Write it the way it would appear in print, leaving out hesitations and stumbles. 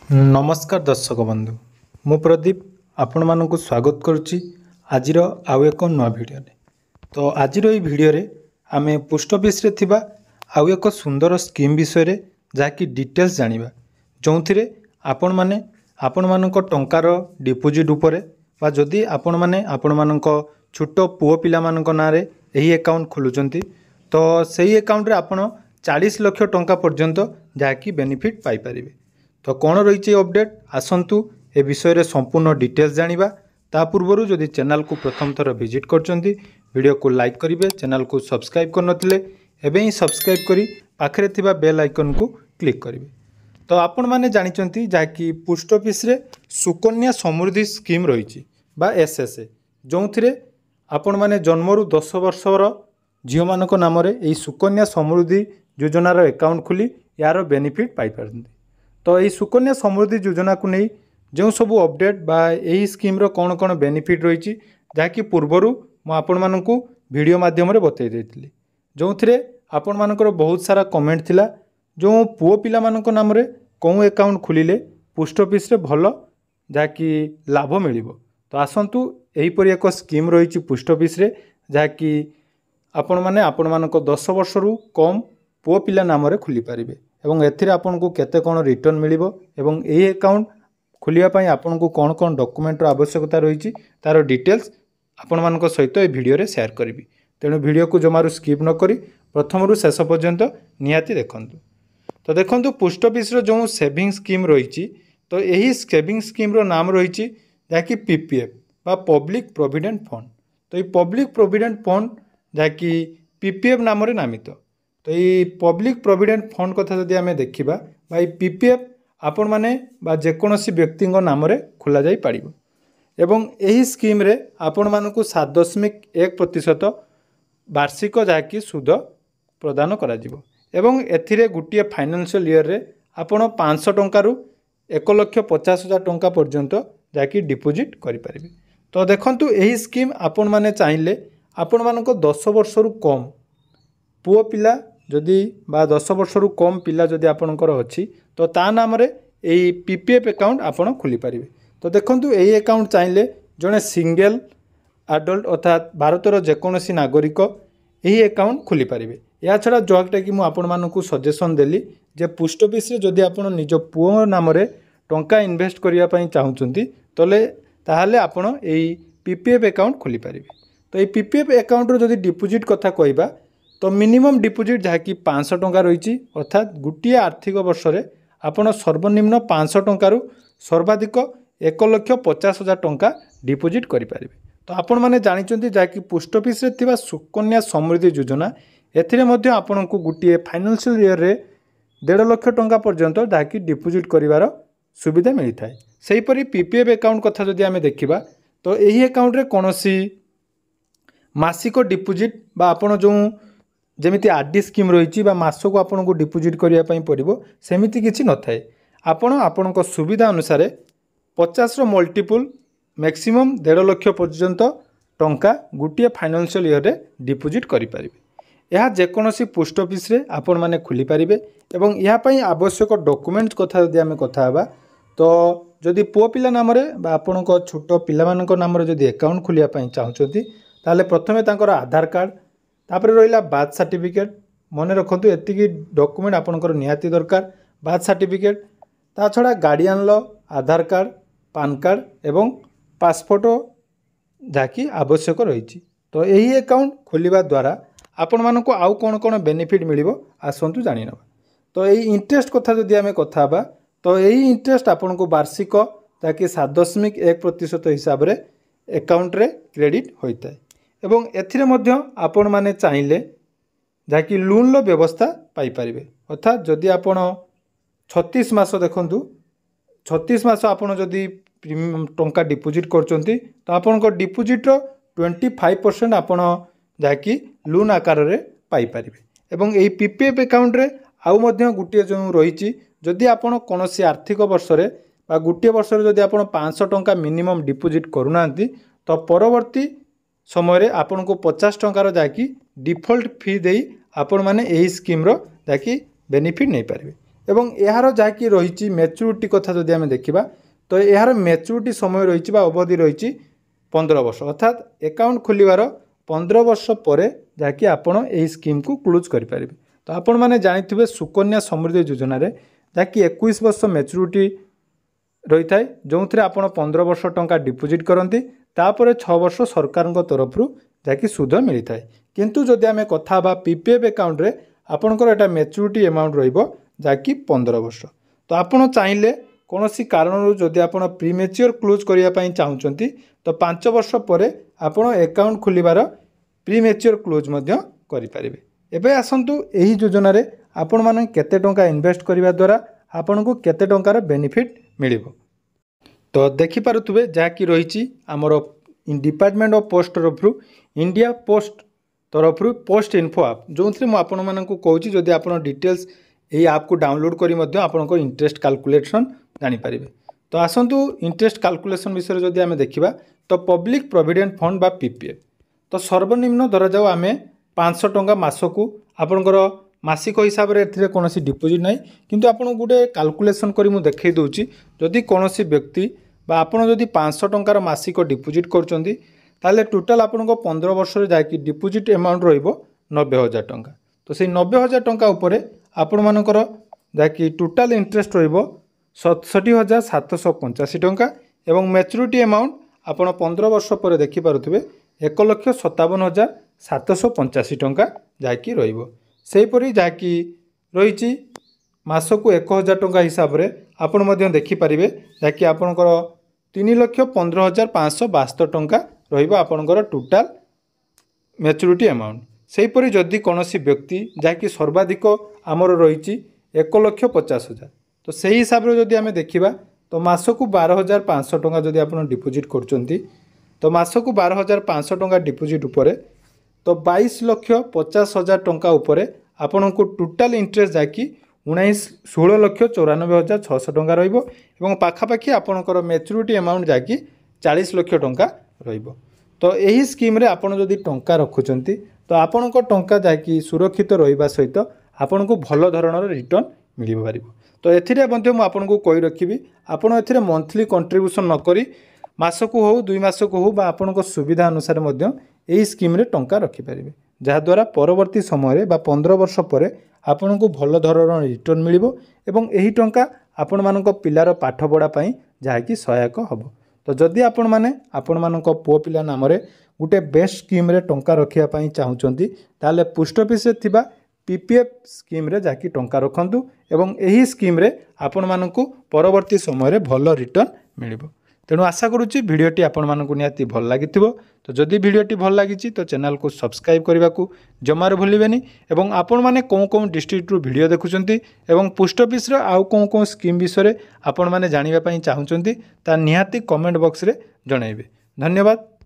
नमस्कार दर्शक बंधु मु प्रदीप आपण मानक स्वागत करुच्ची आज आउ एक नुआ भिडियो। तो आज भिडियो आम पोस्ट ऑफिस रे थिबा आउ एक सुंदर स्कीम विषय जहाँकि डिटेल्स जानिबा जो थे आपण माने आपण मानक टंकार डिपोजिट उपरे बा जदि आपण माने आपण मानक छोट पुओ पिला मानक नाँ रे एही अकाउंट खोलुचंती तो सही अकाउंट रे आपण 40 लाख टंका पर्यंत जहाँकि बेनिफिट पाई परिबे। तो कौन रही अपडेट आसतु ए विषय संपूर्ण डिटेल्स जानिबा। ता पूर्व जदि चैनल को प्रथम थर विजिट करछंती वीडियो को लाइक करिवे, चैनल को सब्सक्राइब करनथिले एबे ही सब्सक्राइब करी पाखरे थिबा बेल आइकन को क्लिक करिवे। तो आपण माने जानिचंती जाकि पोस्ट ऑफिस रे सुकन्या समृद्धि स्कीम रही बा एसएसए जो थिरे आपण माने जन्मरु 10 वर्षर झियो मानक नाम रे एई सुकन्या समृद्धि योजनार अकाउंट खुली यार बेनिफिट पाई पारंती। तो यही सुकन्या समृद्धि योजना को नहीं जो सब अपडेट बा यही स्कीम रो कौन कौन बेनिफिट रही जहाँकि पूर्वर आपण मानक वीडियो माध्यम बतई देती जो थे आपण मानकर बहुत सारा कमेंट थिला जो पुओ पिला मानक नाम रे कौन अकाउंट खोलिले पोस्ट ऑफिस रे भल जहाँकि लाभ मिल। तो आसतु यहीपरि एक स्कीम रही पोस्ट ऑफिस रे जहाँकि आपण माने आपण मानक 10 वर्षरू कम पुओ पिला नाम रे खोली पारिबे एवं एथिरे आपन को केते कोन रिटर्न मिलिबो एवं एही अकाउंट खोलिया पई आपन को कोन कोन डॉक्यूमेंट रो आवश्यकता रही तार डिटेल्स आपण मानक सहित ए वीडियो रे शेयर करबी। तेणु वीडियो को जमारू स्किप न करी प्रथमरू शेष पर्यंत निहाती देखंतु। तो देखंतु पोस्ट ऑफिस रो जो सेविंग स्कीम रही तो यही सेविंग स्कीम रो नाम रही जाकि पीपीएफ बा पब्लिक प्रोविडेंट फंड। तो ये पब्लिक प्रोविडेंट फंड जाकि पीपीएफ नाम रे नामित। तो ये पब्लिक प्रोविडेंट फंड कथा जदि आमे देखिबा बा पीपीएफ आपण माने बा जेकोनोसी व्यक्ति नाम रे खोला जाई पारिबो एवं एही स्कीम रे आपण मानकु 7.1% वार्षिक जाकि सुध प्रदान करा जिवो एवं एथिरे गुटिए फाइनेंशियल ईयर रे आपण 500 टंका रु 1,50,000 टंका पर्यंत जाकि डिपोजिट करि पारिबे। तो देखंतु एही स्कीम आपण माने चाहिले आपण मानको 10 वर्ष रु कम पुओ पिला जदि बा 10 वर्षरू कम पिला जदि आपणकर अच्छी तो ता नाम रे एई पीपीएफ अकाउंट आपण खोली पारिबे। तो देखंतु एई अकाउंट चाहिले जने सिंगल एडल्ट अर्थात भारतर जेकोनोसी नागरिक एही अकाउंट खोली पारिबे। या छड़ा जोटा कि मु आपण मानकु सजेशन देली जे पोस्ट ऑफिस रे जदि आपण निज पुओ नाम रे टंका इन्वेस्ट करिया पई चाहुचंती तले ताहाले आपण एई पीपीएफ अकाउंट खोली पारिबे। तो एई पीपीएफ अकाउंट रो जदि डिपोजिट कथा कहबा तो मिनिमम डिपोजिट जहाँकि 500 टंका रही अर्थात गोटे आर्थिक वर्ष रे आपण सर्वनिम्न 500 टंकारु सर्वाधिक 1,50,000 टंका डिपोजिट करें। तो आपण माने जानिचंती जहाँकि पोस्ट ऑफिस रे थिबा सुकन्या समृद्धि योजना एथिरे मध्य आपण को गोटे फाइनेंशियल ईयर रे 1.5 लाख टंका पर्यंत जहाँकि डिपोजिट करिवार सुविधा मिलता है। सही परी पीपीएफ अकाउंट कथा जदि आमे देखिबा तो एही अकाउंट रे कोनोसी मासिक डिपोजिट बा आपण जो जमीती आरडी स्कीम रही मासक आपन को डिपोजिट करने पड़ो सेमती किसी न थाए। आपण सुविधा अनुसार 50 मल्टीपल मैक्सिमम 1.5 लाख पर्यंत टंका गोटे फाइनेंशियल ईयर रे डिपोजिट करें। यह जेकोसी पोस्ट ऑफिस रे आपण माने खोली पारिबे एवं यहाँ पर आवश्यक डॉक्यूमेंट्स कथा जदि आमे कथा हबा तो जदि पुओ पिला नाम रे बा आपण छोट पिला मानक नाम रे जदि अकाउंट खोलिया पई चाहुचंती ताले प्रथमे तांकर आधार कार्ड तापर रहिला बार्थ सर्टिफिकेट मन रखंतु एतिकी डॉक्यूमेंट आपनकर निहाती दरकार। बार्थ सर्टिफिकेट ता छड़ा गार्डियन लो आधार कार्ड पान कार्ड एवं पासपोर्ट जाकि आवश्यक रही। तो यही अकाउंट खोलिबा द्वारा आपण मानको आउ कोन कोन बेनिफिट मिलिबो आसंतु जानि नबा। तो यही इंटरेस्ट कथा जदि आमे कथा बा तो यही इंटरेस्ट आपनको वार्षिक ताकि 7.1% हिसाब रे अकाउंट रे क्रेडिट होइता है एवं एथिरे मध्य आपण माने चाहिले जाकि लोन लो व्यवस्था पाई परिबे। अर्थात जदि आपण 36 मास देखंतु 36 मास आपण जदि टंका डिपोजिट करचंती तो आपण को डिपोजिट रो 25% आपण जाकि लोन आकार रे पाई परिबे। एवं एई पीपीएफ अकाउंट रे आउ मध्य गुटिए जो रही जदि आपण कोनोसी आर्थिक वर्ष रे बा गुटिए वर्ष रे जदि आपण 500 टंका मिनिमम डिपोजिट करूनांती तो परवर्ती समय रे आपण को 50 टंकार जाकि डिफॉल्ट फी देई आपण माने एही स्कीम रो जाकि बेनिफिट नहीं पारिबे। एवं यार जहाँकि रही मैच्योरिटी कथा जदि आम देखा तो यार मैच्योरिटी समय रही अवधि रही 15 वर्ष अर्थात अकाउंट खोलिवार 15 वर्ष पर जहाँकि आपण यही स्कीम को क्लोज करेंगे। तो आपण मैंने जानी सुकन्या समृद्धि योजना जहाँकि 21 वर्ष मैच्योरिटी रही था जो थे आप 15 वर्ष टंका डिपोजिट करती तापर 6 वर्ष सरकार तरफ जहाँकि सुध मिलता है। किंतु जदि आम कथा पीपीएफ अकाउंट रे आपणकर एटा मैच्योरिटी अमाउंट रही 15 वर्ष। तो आपड़ चाहिए कौन सी कारण जदि आप प्रीमेच्योर क्लोज करने चाहते तो 5 वर्ष पर आप अकाउंट खोलिबार प्रीमेच्योर क्लोज करें। एबे आसंतु यही योजना रे आपण माने केते टंका इन्वेस्ट करने द्वारा आपण को केते टंकार बेनिफिट मिलिबो। तो देखि पारुथुबे जहाँकि रही आमर डिपार्टमेंट ऑफ पोस्ट तरफ इंडिया पोस्ट तरफ पोस्ट इन्फो आप जो थे मुझे आपण मानक कहूँ जदि आप डिटेल्स यही आप को डाउनलोड करी मध्य आपण इंटरेस्ट कैलकुलेशन जानीपारे। तो आसतु इंटरेस्ट कैलकुलेशन विषय जदि आम देखा तो पब्लिक प्रोविडेंट फंड बा पीपीएफ तो सर्वनिम्न धरा जाऊ आम 500 टंका मासकू आपणकर मासिक हिसाब से कौन डिपोजिट ना किंतु आपन गोटे कैलकुलेशन करी मु देखई दूची जदि कौन व्यक्ति बा आपन जदि 500 टंकार मासिक डिपोजिट करचंदी ताले टोटाल आपन 15 वर्ष रे जाकी डिपोजिट अमाउंट रहिबो 90,000 टंका। तो से 90,000 टंका उपरे आपण मानकर जाकी टोटाल इंटरेस्ट रहिबो 67,785 टंका एवं मैच्योरिटी अमाउंट आपण 15 वर्ष पर देखि पारुथिबे 1,57,785 टंका जाकी रहिबो। सेहीपरि जाकी रही मासकू 1,000 टंका हिसाब रे आपण मध्य देखिपारे जाकि आपणकर 3,15,572 टंका रहिबो आपणकर टोटाल मैच्योरिटी अमाउंट। सेहीपरि जदि कौनसी व्यक्ति जाकि सर्वाधिक आमर रही 1,50,000 तो सही हिसाब रे जदि आमे देखिबा तो मासकू 12,500 टंका जदि आपण डिपोजिट करचंती तो मासकू 12,500 टंका डिपोजिट उपरे तो 22,50,000 टंका उपरे आपण को टोटाल इंटरेस्ट जाकि 16,94,600 टंका रहिबो एवं पाखापाखि आपणकर मैच्योरिटी अमाउंट जाकि 40 लाख टंका रहिबो। तो यही स्कीम रे आपण जदि टंका रखुचंती तो आपणको टंका जाकि सुरक्षित रहिबा सहित आपण को भल धरणर रिटर्न मिल पारिबो। तो एथिरे मध्य मु आपन को कहि रखिबी आपण एथिरे मंथली कंट्रीब्यूशन न करी मासकू हो 2 मासकू हो बा आपणको सुविधा अनुसार मध्य यही स्कीम रे टंका रखि पारिबे जहाद्वारा परवर्ती समय बा 15 वर्ष पर आपण को भल धरणर रिटर्न मिलिबो एवं यही टंका आपण मानक पिलार पाठ पढ़ा पई जहाँकि सहायक हबो। तो जदि आपण माने आपण मानक पुओ पिला नाम रे गुटे बेस्ट स्कीम रे टंका रखिया पई चाहुचंती ताले पोस्ट ऑफिस रे थिबा पीपीएफ स्कीम रे जाकि टंका रखंतु एवं यही स्कीम रे आपण मानकू परवर्ती समय रे भल रिटर्न मिलिबो। तेणु आशा करुच्ची भिडियोटी आपण मानकू निहाती भल लागिथिबो। तो जदि भिडियोटी भल लागिछि तो चैनल को सब्सक्राइब करने को जमार भूलिबेनी एवं आपण माने कौन डिस्ट्रिक्ट रु भिडियो देखुचंती एवं पोस्ट ऑफिस रे आउ कौन स्कीम विषय आपण माने जानिबा पई चाहुचंती ता निहाती कमेंट बॉक्स रे जणाइबे। धन्यवाद।